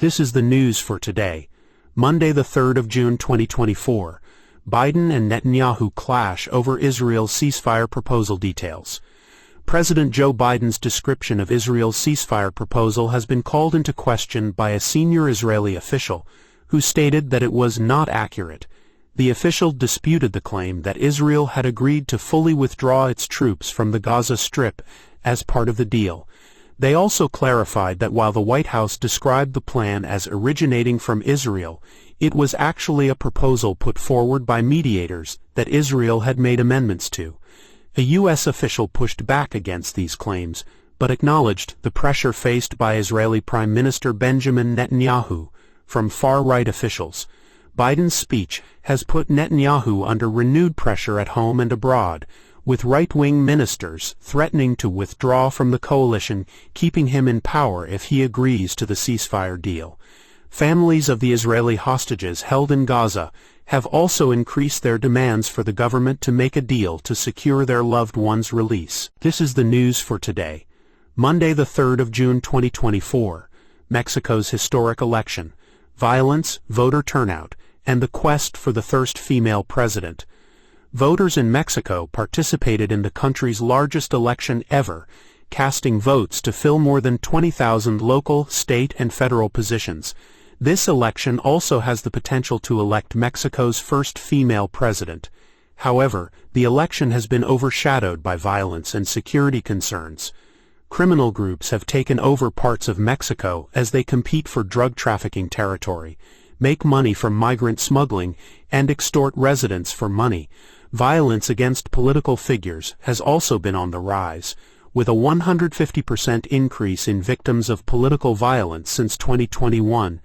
This is the news for today, Monday the 3rd of June 2024. Biden and Netanyahu clash over Israel's ceasefire proposal details. President Joe Biden's description of Israel's ceasefire proposal has been called into question by a senior Israeli official, who stated that it was not accurate. The official disputed the claim that Israel had agreed to fully withdraw its troops from the Gaza Strip as part of the deal. They also clarified that while the White House described the plan as originating from Israel, it was actually a proposal put forward by mediators that Israel had made amendments to. A U.S. official pushed back against these claims, but acknowledged the pressure faced by Israeli Prime Minister Benjamin Netanyahu from far-right officials. Biden's speech has put Netanyahu under renewed pressure at home and abroad, with right-wing ministers threatening to withdraw from the coalition, keeping him in power if he agrees to the ceasefire deal. Families of the Israeli hostages held in Gaza have also increased their demands for the government to make a deal to secure their loved ones' release. This is the news for today, Monday the 3rd of June 2024. Mexico's historic election, violence, voter turnout, and the quest for the first female president. Voters in Mexico participated in the country's largest election ever, casting votes to fill more than 20,000 local, state, and federal positions. This election also has the potential to elect Mexico's first female president. However, the election has been overshadowed by violence and security concerns. Criminal groups have taken over parts of Mexico as they compete for drug trafficking territory, make money from migrant smuggling, and extort residents for money. Violence against political figures has also been on the rise, with a 150% increase in victims of political violence since 2021.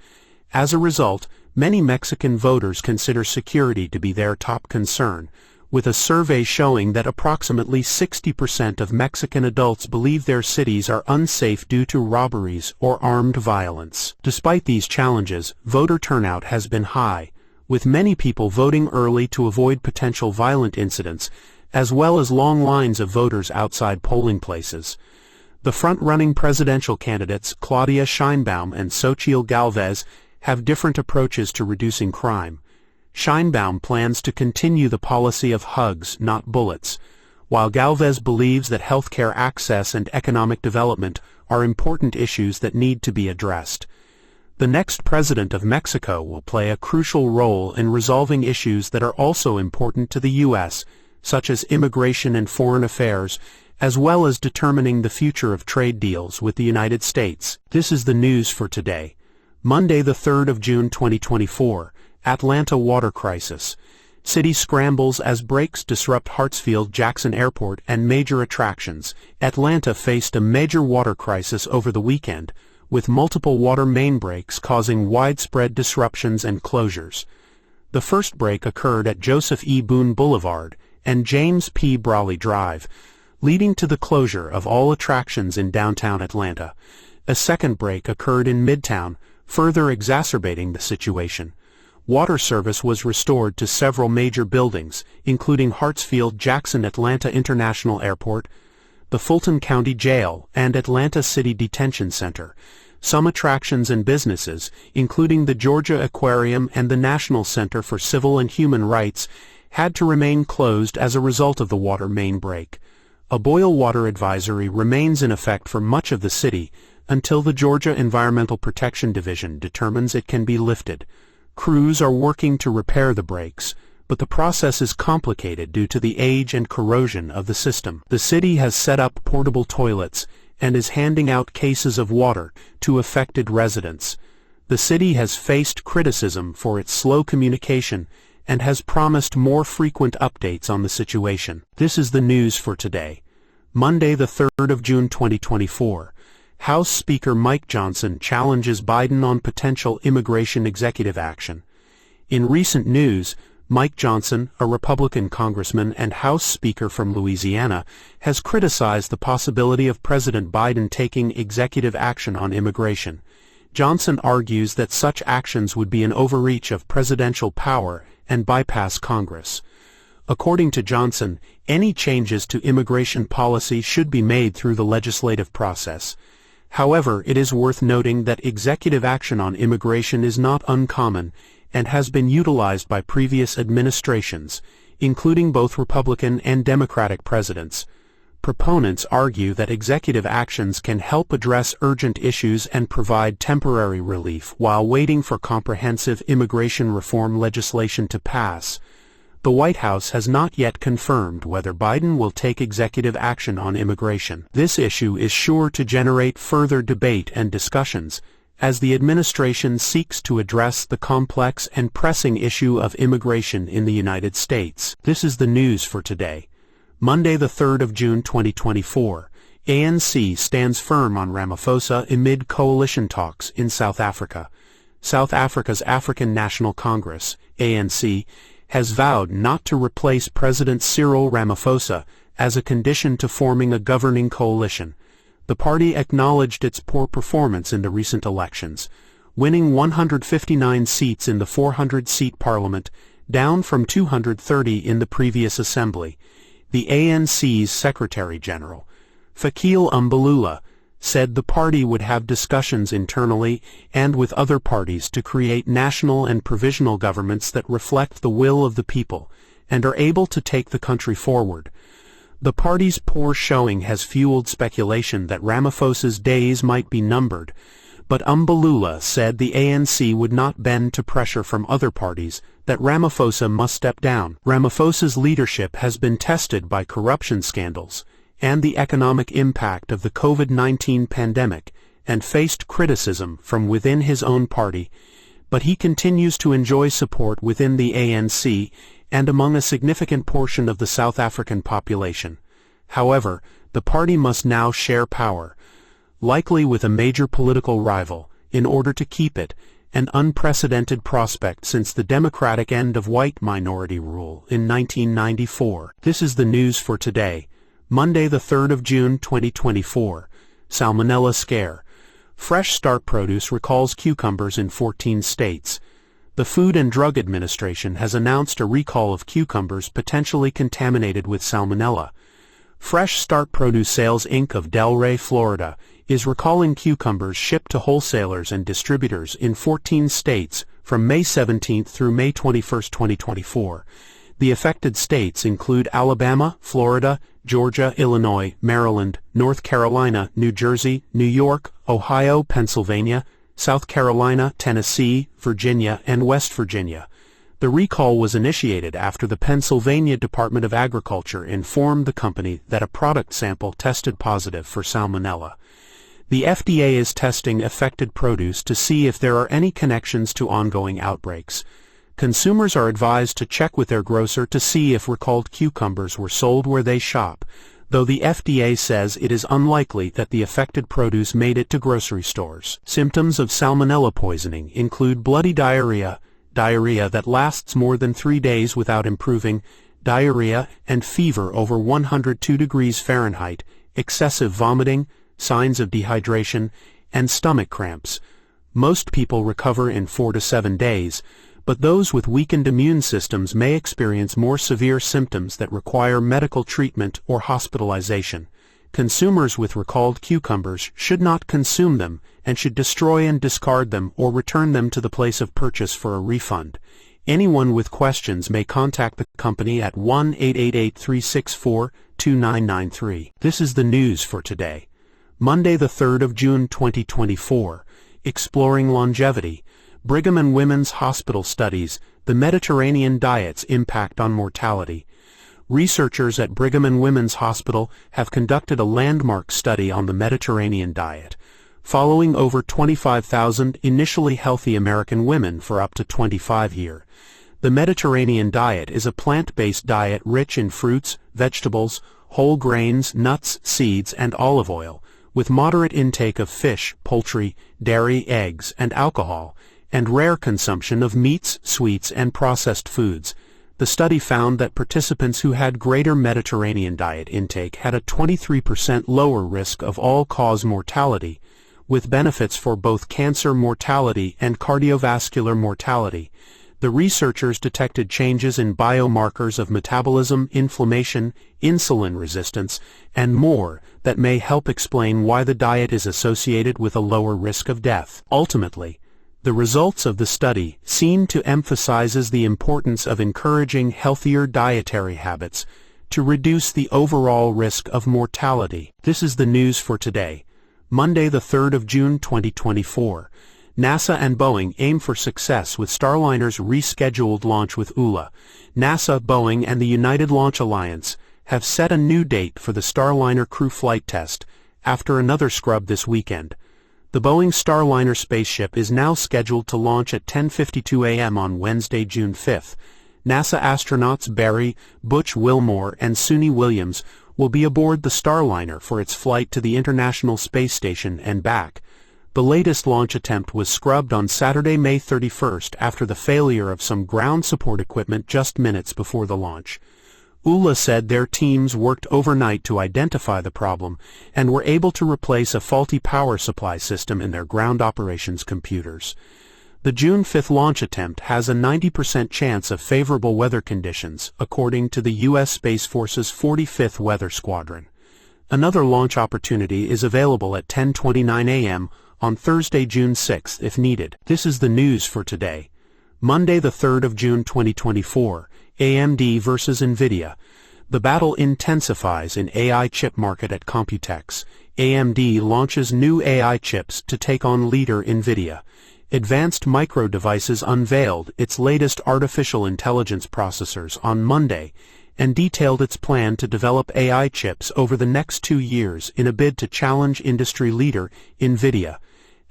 As a result, many Mexican voters consider security to be their top concern, with a survey showing that approximately 60% of Mexican adults believe their cities are unsafe due to robberies or armed violence. Despite these challenges, voter turnout has been high, with many people voting early to avoid potential violent incidents, as well as long lines of voters outside polling places. The front-running presidential candidates Claudia Sheinbaum and Xochitl Gálvez have different approaches to reducing crime. Sheinbaum plans to continue the policy of hugs, not bullets, while Gálvez believes that healthcare access and economic development are important issues that need to be addressed. The next president of Mexico will play a crucial role in resolving issues that are also important to the U.S., such as immigration and foreign affairs, as well as determining the future of trade deals with the United States. This is the news for today, Monday the 3rd of June 2024. Atlanta water crisis. City scrambles as breaks disrupt Hartsfield-Jackson Airport and major attractions. Atlanta faced a major water crisis over the weekend, with multiple water main breaks causing widespread disruptions and closures. The first break occurred at Joseph E. Boone Boulevard and James P. Brawley Drive, leading to the closure of all attractions in downtown Atlanta. A second break occurred in Midtown, further exacerbating the situation. Water service was restored to several major buildings, including Hartsfield-Jackson Atlanta International Airport, the Fulton County Jail, and Atlanta City Detention Center. Some attractions and businesses, including the Georgia Aquarium and the National Center for Civil and Human Rights, had to remain closed as a result of the water main break. A boil water advisory remains in effect for much of the city until the Georgia Environmental Protection Division determines it can be lifted. Crews are working to repair the breaks, but the process is complicated due to the age and corrosion of the system. The city has set up portable toilets and is handing out cases of water to affected residents. The city has faced criticism for its slow communication and has promised more frequent updates on the situation. This is the news for today, Monday the 3rd of June 2024. House Speaker Mike Johnson challenges Biden on potential immigration executive action. In recent news, Mike Johnson, a Republican congressman and House Speaker from Louisiana, has criticized the possibility of President Biden taking executive action on immigration. Johnson argues that such actions would be an overreach of presidential power and bypass Congress. According to Johnson, any changes to immigration policy should be made through the legislative process. However, it is worth noting that executive action on immigration is not uncommon and has been utilized by previous administrations, including both Republican and Democratic presidents. Proponents argue that executive actions can help address urgent issues and provide temporary relief while waiting for comprehensive immigration reform legislation to pass. The White House has not yet confirmed whether Biden will take executive action on immigration. This issue is sure to generate further debate and discussions, as the administration seeks to address the complex and pressing issue of immigration in the United States. This is the news for today, Monday the 3rd of June 2024. ANC stands firm on Ramaphosa amid coalition talks in South Africa. South Africa's African National Congress, ANC, has vowed not to replace President Cyril Ramaphosa as a condition to forming a governing coalition. The party acknowledged its poor performance in the recent elections, winning 159 seats in the 400-seat parliament, down from 230 in the previous assembly. The ANC's Secretary-General, Fikile Mbalula, said the party would have discussions internally and with other parties to create national and provisional governments that reflect the will of the people and are able to take the country forward. The party's poor showing has fueled speculation that Ramaphosa's days might be numbered, but Mbalula said the ANC would not bend to pressure from other parties that Ramaphosa must step down. Ramaphosa's leadership has been tested by corruption scandals and the economic impact of the COVID-19 pandemic, and faced criticism from within his own party, but he continues to enjoy support within the ANC and among a significant portion of the South African population. However, the party must now share power, likely with a major political rival, in order to keep it, an unprecedented prospect since the democratic end of white minority rule in 1994. This is the news for today, Monday the 3rd of June 2024. Salmonella scare. Fresh Start Produce recalls cucumbers in 14 states. The Food and Drug Administration has announced a recall of cucumbers potentially contaminated with salmonella. Fresh Start Produce Sales Inc. of Delray, Florida, is recalling cucumbers shipped to wholesalers and distributors in 14 states from May 17 through May 21, 2024. The affected states include Alabama, Florida, Georgia, Illinois, Maryland, North Carolina, New Jersey, New York, Ohio, Pennsylvania, South Carolina, Tennessee, Virginia, and West Virginia. The recall was initiated after the Pennsylvania Department of Agriculture informed the company that a product sample tested positive for salmonella. The FDA is testing affected produce to see if there are any connections to ongoing outbreaks. Consumers are advised to check with their grocer to see if recalled cucumbers were sold where they shop, though the FDA says it is unlikely that the affected produce made it to grocery stores. Symptoms of salmonella poisoning include bloody diarrhea, diarrhea that lasts more than 3 days without improving, diarrhea and fever over 102 degrees Fahrenheit, excessive vomiting, signs of dehydration, and stomach cramps. Most people recover in 4 to 7 days, but those with weakened immune systems may experience more severe symptoms that require medical treatment or hospitalization. Consumers with recalled cucumbers should not consume them and should destroy and discard them or return them to the place of purchase for a refund. Anyone with questions may contact the company at 1-888-364-2993. This is the news for today, Monday the 3rd of June 2024. Exploring longevity. Brigham and Women's Hospital studies the Mediterranean diet's impact on mortality. Researchers at Brigham and Women's Hospital have conducted a landmark study on the Mediterranean diet, following over 25,000 initially healthy American women for up to 25 years. The Mediterranean diet is a plant-based diet rich in fruits, vegetables, whole grains, nuts, seeds, and olive oil, with moderate intake of fish, poultry, dairy, eggs, and alcohol, and rare consumption of meats, sweets, and processed foods. The study found that participants who had greater Mediterranean diet intake had a 23% lower risk of all-cause mortality, with benefits for both cancer mortality and cardiovascular mortality. The researchers detected changes in biomarkers of metabolism, inflammation, insulin resistance, and more that may help explain why the diet is associated with a lower risk of death. Ultimately, the results of the study seem to emphasize the importance of encouraging healthier dietary habits to reduce the overall risk of mortality. This is the news for today, Monday the 3rd of June 2024. NASA and Boeing aim for success with Starliner's rescheduled launch with ULA. NASA, Boeing, and the United Launch Alliance have set a new date for the Starliner crew flight test after another scrub this weekend. The Boeing Starliner spaceship is now scheduled to launch at 10:52 a.m. on Wednesday, June 5th. NASA astronauts Barry, Butch Wilmore, and Suni Williams will be aboard the Starliner for its flight to the International Space Station and back. The latest launch attempt was scrubbed on Saturday, May 31st after the failure of some ground support equipment just minutes before the launch. ULA said their teams worked overnight to identify the problem and were able to replace a faulty power supply system in their ground operations computers. The June 5th launch attempt has a 90% chance of favorable weather conditions, according to the U.S. Space Force's 45th Weather Squadron. Another launch opportunity is available at 10:29 a.m. on Thursday, June 6th if needed. This is the news for today, Monday the 3rd of June 2024, AMD versus NVIDIA. The battle intensifies in AI chip market at Computex. AMD launches new AI chips to take on leader NVIDIA. Advanced Micro Devices unveiled its latest artificial intelligence processors on Monday and detailed its plan to develop AI chips over the next 2 years in a bid to challenge industry leader NVIDIA.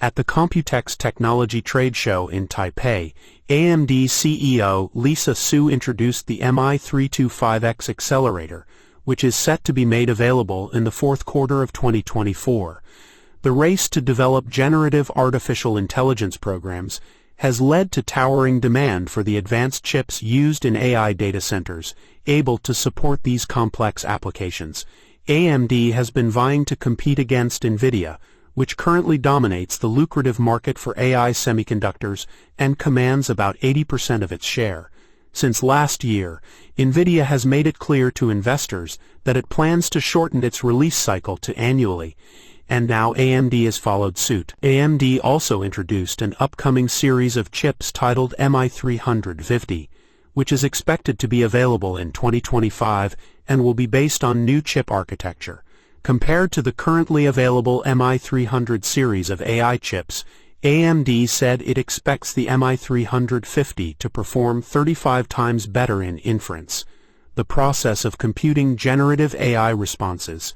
At the Computex Technology Trade Show in Taipei, AMD CEO Lisa Su introduced the MI325X accelerator, which is set to be made available in the fourth quarter of 2024. The race to develop generative artificial intelligence programs has led to towering demand for the advanced chips used in AI data centers, able to support these complex applications. AMD has been vying to compete against NVIDIA, which currently dominates the lucrative market for AI semiconductors and commands about 80% of its share. Since last year, NVIDIA has made it clear to investors that it plans to shorten its release cycle to annually, and now AMD has followed suit. AMD also introduced an upcoming series of chips titled MI350, which is expected to be available in 2025 and will be based on new chip architecture. Compared to the currently available MI300 series of AI chips, AMD said it expects the MI350 to perform 35 times better in inference, the process of computing generative AI responses.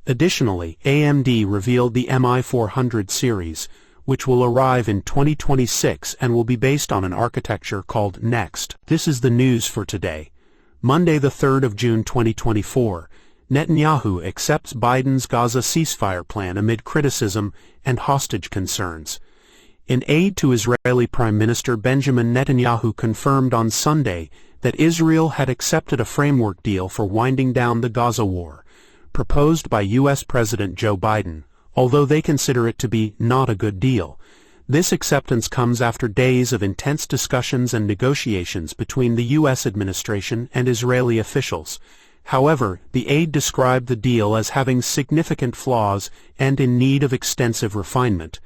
Additionally, AMD revealed the MI400 series, which will arrive in 2026 and will be based on an architecture called Next. This is the news for today, Monday the 3rd of June 2024. Netanyahu accepts Biden's Gaza ceasefire plan amid criticism and hostage concerns. An aide to Israeli Prime Minister Benjamin Netanyahu confirmed on Sunday that Israel had accepted a framework deal for winding down the Gaza war, proposed by U.S. President Joe Biden, although they consider it to be not a good deal. This acceptance comes after days of intense discussions and negotiations between the U.S. administration and Israeli officials. However, the aide described the deal as having significant flaws and in need of extensive refinement.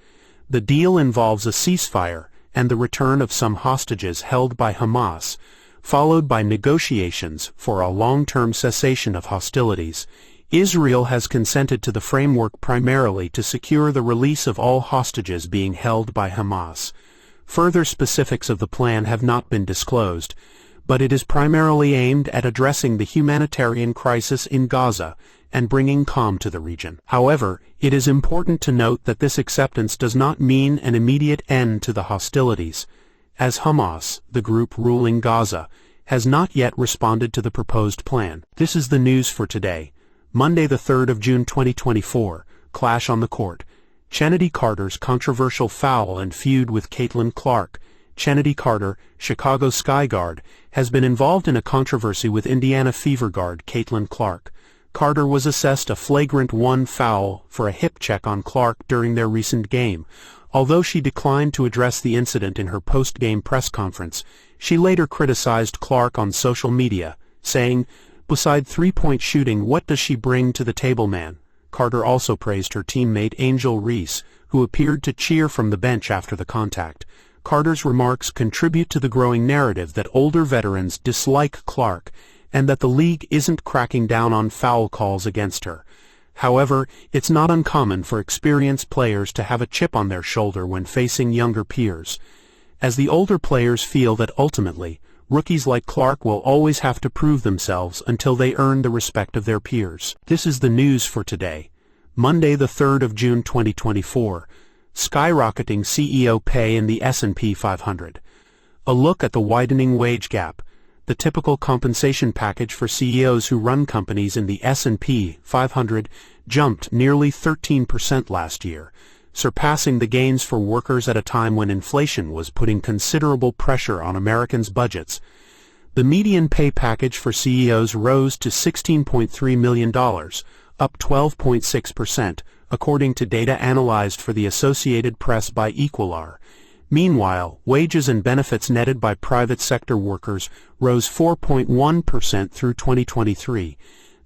The deal involves a ceasefire and the return of some hostages held by Hamas, followed by negotiations for a long-term cessation of hostilities. Israel has consented to the framework primarily to secure the release of all hostages being held by Hamas. Further specifics of the plan have not been disclosed, but it is primarily aimed at addressing the humanitarian crisis in Gaza and bringing calm to the region. However, it is important to note that this acceptance does not mean an immediate end to the hostilities, as Hamas, the group ruling Gaza, has not yet responded to the proposed plan. This is the news for today, Monday the 3rd of June 2024. Clash on the court. Chennedy Carter's controversial foul and feud with Caitlin Clark. Chennedy Carter, Chicago Sky Guard, has been involved in a controversy with Indiana Fever guard Caitlin Clark. Carter was assessed a flagrant 1 foul for a hip check on Clark during their recent game, Although she declined to address the incident in her post-game press conference, she later criticized Clark on social media, saying, "Beside three-point shooting, what does she bring to the table, man?" Carter also praised her teammate Angel Reese, who appeared to cheer from the bench after the contact. Carter's remarks contribute to the growing narrative that older veterans dislike Clark and that the league isn't cracking down on foul calls against her. However, it's not uncommon for experienced players to have a chip on their shoulder when facing younger peers, as the older players feel that ultimately, rookies like Clark will always have to prove themselves until they earn the respect of their peers. This is the news for today, Monday the 3rd of June 2024. Skyrocketing CEO pay in the S&P 500. A look at the widening wage gap. The typical compensation package for CEOs who run companies in the S&P 500 jumped nearly 13% last year, surpassing the gains for workers at a time when inflation was putting considerable pressure on Americans' budgets. The median pay package for CEOs rose to $16.3 million, up 12.6%, according to data analyzed for the Associated Press by Equilar. Meanwhile, wages and benefits netted by private sector workers rose 4.1% through 2023,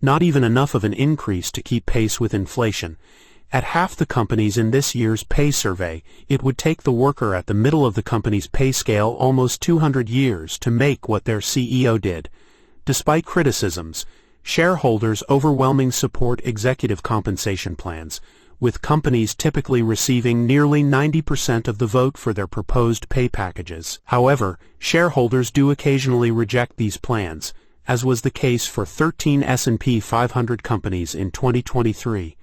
not even enough of an increase to keep pace with inflation. At half the companies in this year's pay survey, it would take the worker at the middle of the company's pay scale almost 200 years to make what their CEO did. Despite criticisms, shareholders overwhelmingly support executive compensation plans, with companies typically receiving nearly 90% of the vote for their proposed pay packages. However, shareholders do occasionally reject these plans, as was the case for 13 S&P 500 companies in 2023.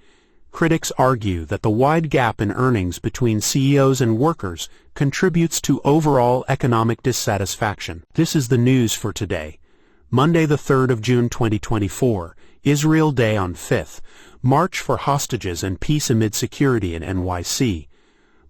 Critics argue that the wide gap in earnings between CEOs and workers contributes to overall economic dissatisfaction. This is the news for today, Monday the 3rd of June 2024, Israel Day on 5th. March for hostages and peace amid security in NYC.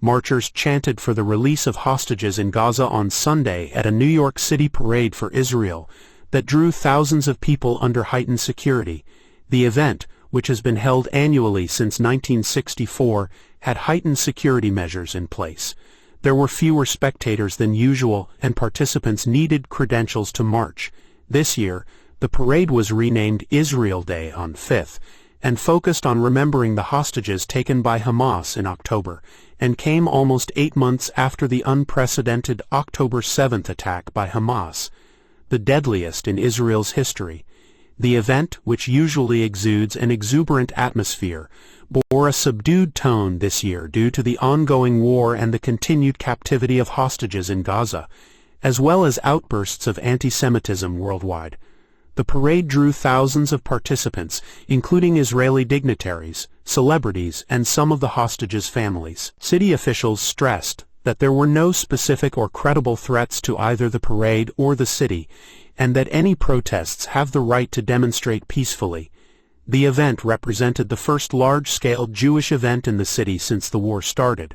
Marchers chanted for the release of hostages in Gaza on Sunday at a New York City parade for Israel that drew thousands of people under heightened security. The event, which has been held annually since 1964, had heightened security measures in place. There were fewer spectators than usual, and participants needed credentials to march. This year, the parade was renamed Israel Day on 5th, and focused on remembering the hostages taken by Hamas in October, and came almost 8 months after the unprecedented October 7th attack by Hamas, the deadliest in Israel's history. The event, which usually exudes an exuberant atmosphere, bore a subdued tone this year due to the ongoing war and the continued captivity of hostages in Gaza, as well as outbursts of anti-Semitism worldwide. The parade drew thousands of participants, including Israeli dignitaries, celebrities, and some of the hostages' families. City officials stressed that there were no specific or credible threats to either the parade or the city, and that any protests have the right to demonstrate peacefully. The event represented the first large-scale Jewish event in the city since the war started,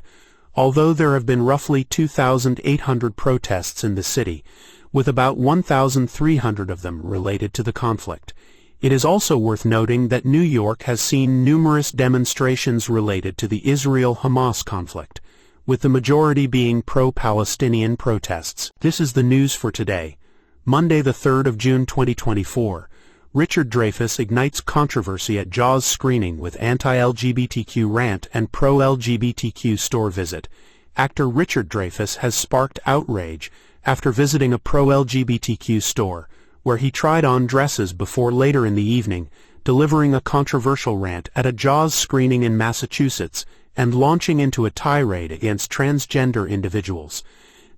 although there have been roughly 2,800 protests in the city, with about 1,300 of them related to the conflict. It is also worth noting that New York has seen numerous demonstrations related to the Israel-Hamas conflict, with the majority being pro-Palestinian protests. This is the news for today, Monday the 3rd of June 2024. Richard Dreyfuss ignites controversy at Jaws screening with anti-LGBTQ rant and pro-LGBTQ store visit. Actor Richard Dreyfuss has sparked outrage after visiting a pro-LGBTQ store, where he tried on dresses before later in the evening, delivering a controversial rant at a Jaws screening in Massachusetts and launching into a tirade against transgender individuals.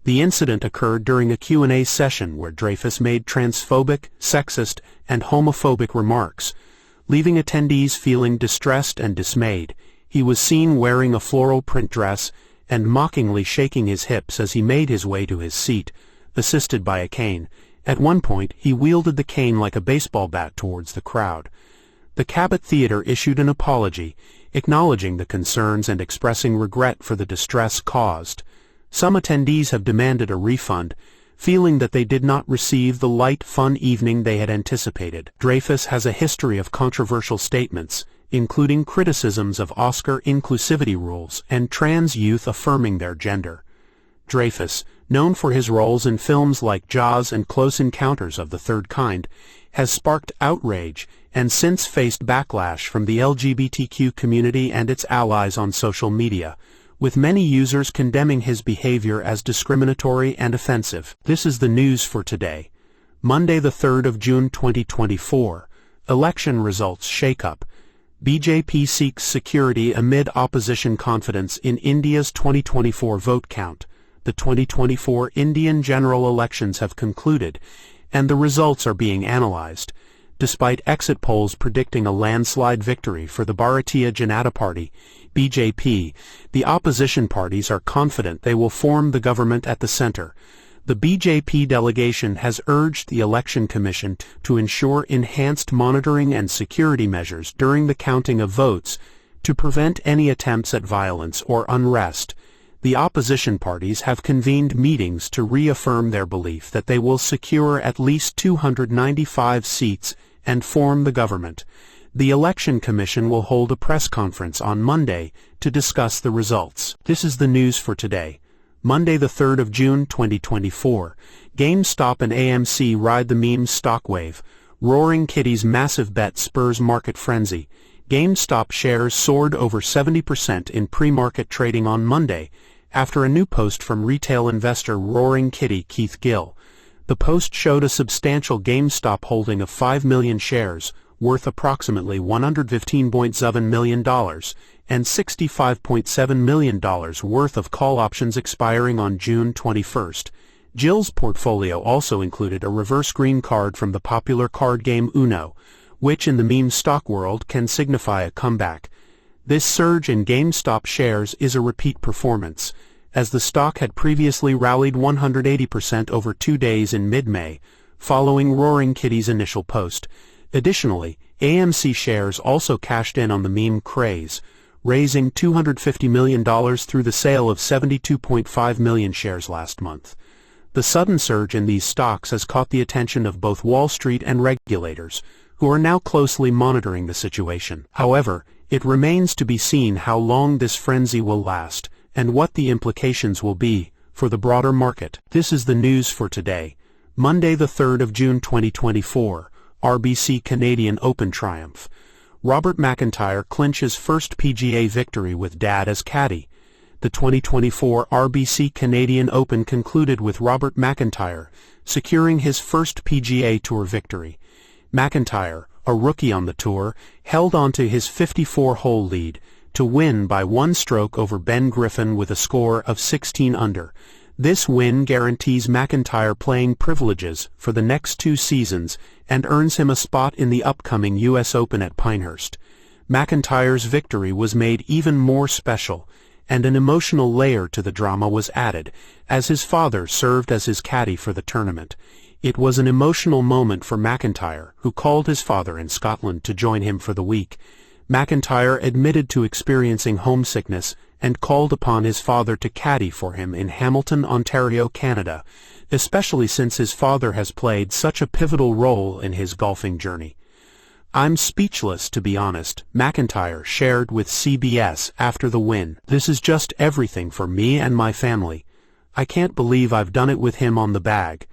The incident occurred during a Q&A session where Dreyfuss made transphobic, sexist, and homophobic remarks, leaving attendees feeling distressed and dismayed. He was seen wearing a floral print dress and mockingly shaking his hips as he made his way to his seat, assisted by a cane. At one point, he wielded the cane like a baseball bat towards the crowd. The Cabot Theater issued an apology, acknowledging the concerns and expressing regret for the distress caused. Some attendees have demanded a refund, feeling that they did not receive the light, fun evening they had anticipated. Dreyfuss has a history of controversial statements, including criticisms of Oscar inclusivity rules and trans youth affirming their gender. Dreyfuss, known for his roles in films like Jaws and Close Encounters of the Third Kind, has sparked outrage and since faced backlash from the LGBTQ community and its allies on social media, with many users condemning his behavior as discriminatory and offensive. This is the news for today, Monday the 3rd of June 2024. Election results shake-up. BJP seeks security amid opposition confidence in India's 2024 vote count. The 2024 Indian general elections have concluded, and the results are being analyzed. Despite exit polls predicting a landslide victory for the Bharatiya Janata Party, BJP, the opposition parties are confident they will form the government at the center. The BJP delegation has urged the Election Commission to ensure enhanced monitoring and security measures during the counting of votes to prevent any attempts at violence or unrest. The opposition parties have convened meetings to reaffirm their belief that they will secure at least 295 seats and form the government. The Election Commission will hold a press conference on Monday to discuss the results. This is the news for today, Monday the 3rd of June 2024. GameStop and AMC ride the meme stock wave. Roaring Kitty's massive bet spurs market frenzy. GameStop shares soared over 70% in pre-market trading on Monday, after a new post from retail investor Roaring Kitty Keith Gill. The post showed a substantial GameStop holding of 5 million shares, worth approximately $115.7 million, and $65.7 million worth of call options expiring on June 21st. Gill's portfolio also included a reverse green card from the popular card game Uno, which in the meme stock world can signify a comeback. This surge in GameStop shares is a repeat performance, as the stock had previously rallied 180% over 2 days in mid-May, following Roaring Kitty's initial post. Additionally, AMC shares also cashed in on the meme craze, raising $250 million through the sale of 72.5 million shares last month. The sudden surge in these stocks has caught the attention of both Wall Street and regulators, who are now closely monitoring the situation. However, it remains to be seen how long this frenzy will last, and what the implications will be for the broader market. This is the news for today, Monday the 3rd of June 2024. RBC Canadian Open triumph. Robert McIntyre clinches first PGA victory with dad as caddy. The 2024 RBC Canadian Open concluded with Robert McIntyre securing his first PGA Tour victory. McIntyre, a rookie on the tour, held onto his 54-hole lead to win by one stroke over Ben Griffin with a score of 16 under. This win guarantees McIntyre playing privileges for the next 2 seasons and earns him a spot in the upcoming U.S. Open at Pinehurst. McIntyre's victory was made even more special, and an emotional layer to the drama was added, as his father served as his caddy for the tournament. It was an emotional moment for McIntyre, who called his father in Scotland to join him for the week. McIntyre admitted to experiencing homesickness and called upon his father to caddy for him in Hamilton, Ontario, Canada, especially since his father has played such a pivotal role in his golfing journey. "I'm speechless, to be honest," McIntyre shared with CBS after the win. "This is just everything for me and my family. I can't believe I've done it with him on the bag."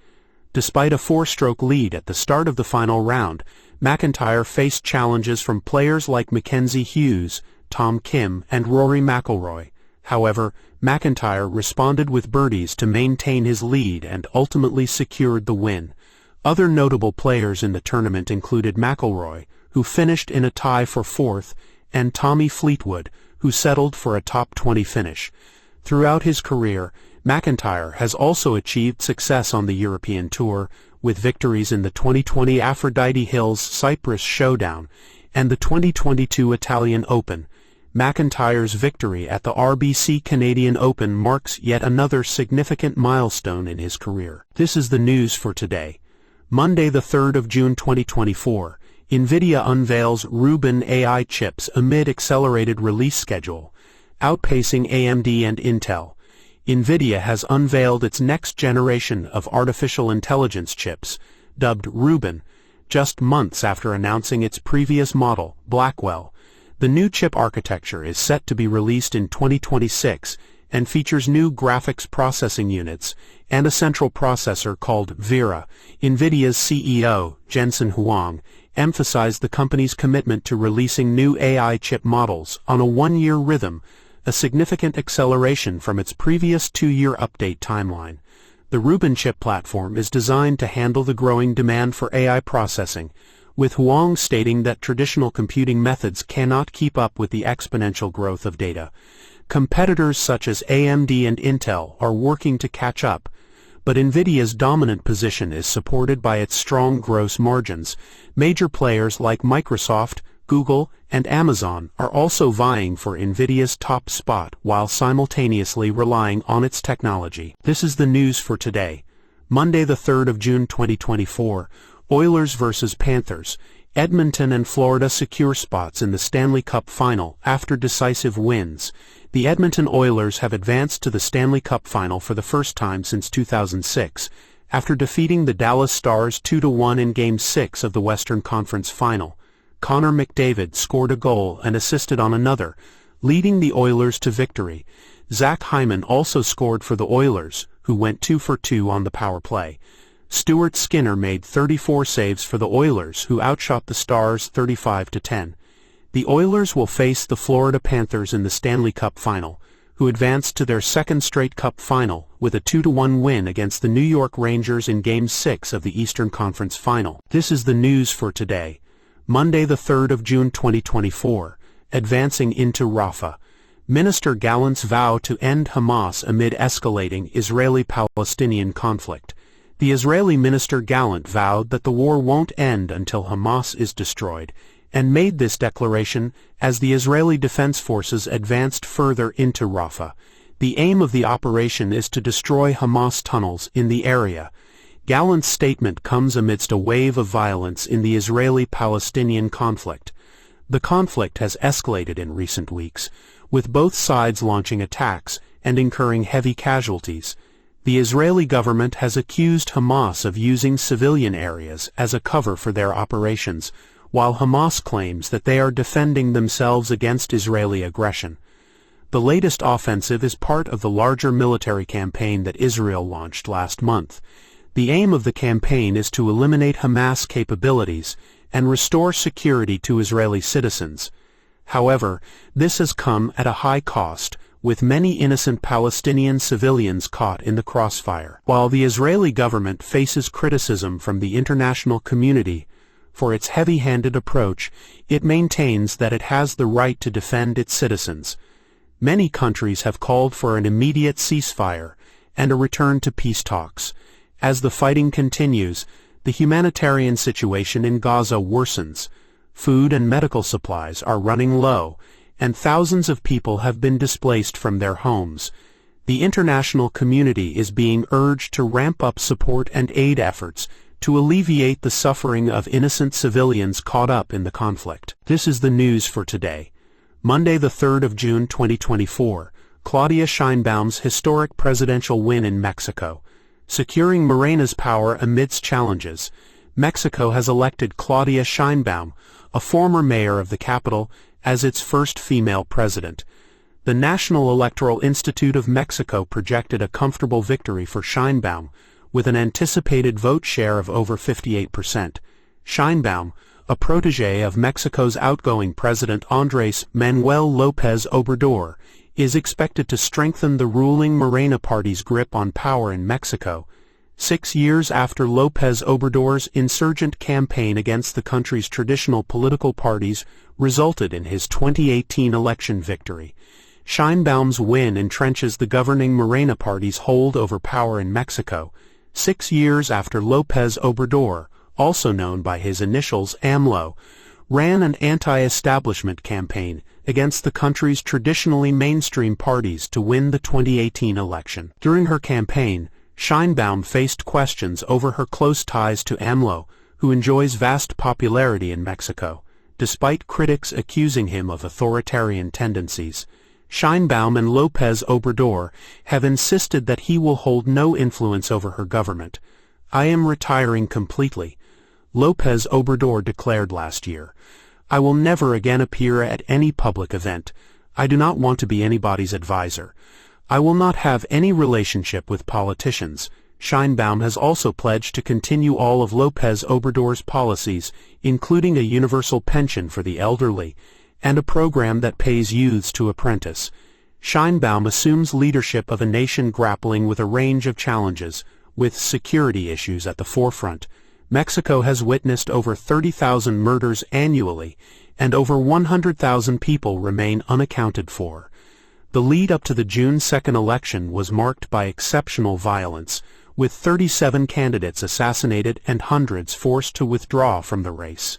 Despite a 4-stroke lead at the start of the final round, McIntyre faced challenges from players like Mackenzie Hughes, Tom Kim, and Rory McIlroy. However, McIntyre responded with birdies to maintain his lead and ultimately secured the win. Other notable players in the tournament included McIlroy, who finished in a tie for 4th, and Tommy Fleetwood, who settled for a top 20 finish. Throughout his career, McIntyre has also achieved success on the European Tour, with victories in the 2020 Aphrodite Hills Cyprus Showdown and the 2022 Italian Open. McIntyre's victory at the RBC Canadian Open marks yet another significant milestone in his career. This is the news for today, Monday the 3rd of June 2024. NVIDIA unveils Rubin AI chips amid accelerated release schedule, outpacing AMD and Intel. NVIDIA has unveiled its next generation of artificial intelligence chips, dubbed Rubin, just months after announcing its previous model, Blackwell. The new chip architecture is set to be released in 2026 and features new graphics processing units and a central processor called Vera. NVIDIA's CEO, Jensen Huang, emphasized the company's commitment to releasing new AI chip models on a one-year rhythm, a significant acceleration from its previous two-year update timeline. The Rubin chip platform is designed to handle the growing demand for AI processing, with Huang stating that traditional computing methods cannot keep up with the exponential growth of data. Competitors such as AMD and Intel are working to catch up, but NVIDIA's dominant position is supported by its strong gross margins. Major players like Microsoft, Google, and Amazon are also vying for NVIDIA's top spot while simultaneously relying on its technology. This is the news for today, Monday the 3rd of June 2024. Oilers vs. Panthers. Edmonton and Florida secure spots in the Stanley Cup Final after decisive wins. The Edmonton Oilers have advanced to the Stanley Cup Final for the first time since 2006, after defeating the Dallas Stars 2-1 in Game 6 of the Western Conference Final. Connor McDavid scored a goal and assisted on another, leading the Oilers to victory. Zach Hyman also scored for the Oilers, who went 2 for 2 on the power play. Stuart Skinner made 34 saves for the Oilers, who outshot the Stars 35-10. The Oilers will face the Florida Panthers in the Stanley Cup Final, who advanced to their second straight Cup Final with a 2-1 win against the New York Rangers in Game 6 of the Eastern Conference Final. This is the news for today, Monday the 3rd of June 2024. Advancing into Rafah. Minister Gallant's vow to end Hamas amid escalating Israeli-Palestinian conflict. The Israeli Minister Gallant vowed that the war won't end until Hamas is destroyed, and made this declaration as the Israeli Defense Forces advanced further into Rafah. The aim of the operation is to destroy Hamas tunnels in the area. Gallant's statement comes amidst a wave of violence in the Israeli-Palestinian conflict. The conflict has escalated in recent weeks, with both sides launching attacks and incurring heavy casualties. The Israeli government has accused Hamas of using civilian areas as a cover for their operations, while Hamas claims that they are defending themselves against Israeli aggression. The latest offensive is part of the larger military campaign that Israel launched last month. The aim of the campaign is to eliminate Hamas capabilities and restore security to Israeli citizens. However, this has come at a high cost, with many innocent Palestinian civilians caught in the crossfire. While the Israeli government faces criticism from the international community for its heavy-handed approach, it maintains that it has the right to defend its citizens. Many countries have called for an immediate ceasefire and a return to peace talks. As the fighting continues, the humanitarian situation in Gaza worsens. Food and medical supplies are running low, and thousands of people have been displaced from their homes. The international community is being urged to ramp up support and aid efforts to alleviate the suffering of innocent civilians caught up in the conflict. This is the news for today, Monday the 3rd of June 2024. Claudia Sheinbaum's historic presidential win in Mexico. Securing Morena's power amidst challenges. Mexico has elected Claudia Sheinbaum, a former mayor of the capital, as its first female president. The National Electoral Institute of Mexico projected a comfortable victory for Sheinbaum, with an anticipated vote share of over 58%. Sheinbaum, a protege of Mexico's outgoing President Andrés Manuel López Obrador, is expected to strengthen the ruling Morena party's grip on power in Mexico, 6 years after López Obrador's insurgent campaign against the country's traditional political parties resulted in his 2018 election victory. Sheinbaum's win entrenches the governing Morena party's hold over power in Mexico, 6 years after López Obrador, also known by his initials AMLO, ran an anti-establishment campaign against the country's traditionally mainstream parties to win the 2018 election. During her campaign, Sheinbaum faced questions over her close ties to AMLO, who enjoys vast popularity in Mexico, despite critics accusing him of authoritarian tendencies. Sheinbaum and López Obrador have insisted that he will hold no influence over her government. "I am retiring completely," López Obrador declared last year. I will never again appear at any public event. I do not want to be anybody's advisor. I will not have any relationship with politicians. Sheinbaum has also pledged to continue all of López Obrador's policies, including a universal pension for the elderly, and a program that pays youths to apprentice. Sheinbaum assumes leadership of a nation grappling with a range of challenges, with security issues at the forefront. Mexico has witnessed over 30,000 murders annually, and over 100,000 people remain unaccounted for. The lead up to the June 2 election was marked by exceptional violence, with 37 candidates assassinated and hundreds forced to withdraw from the race.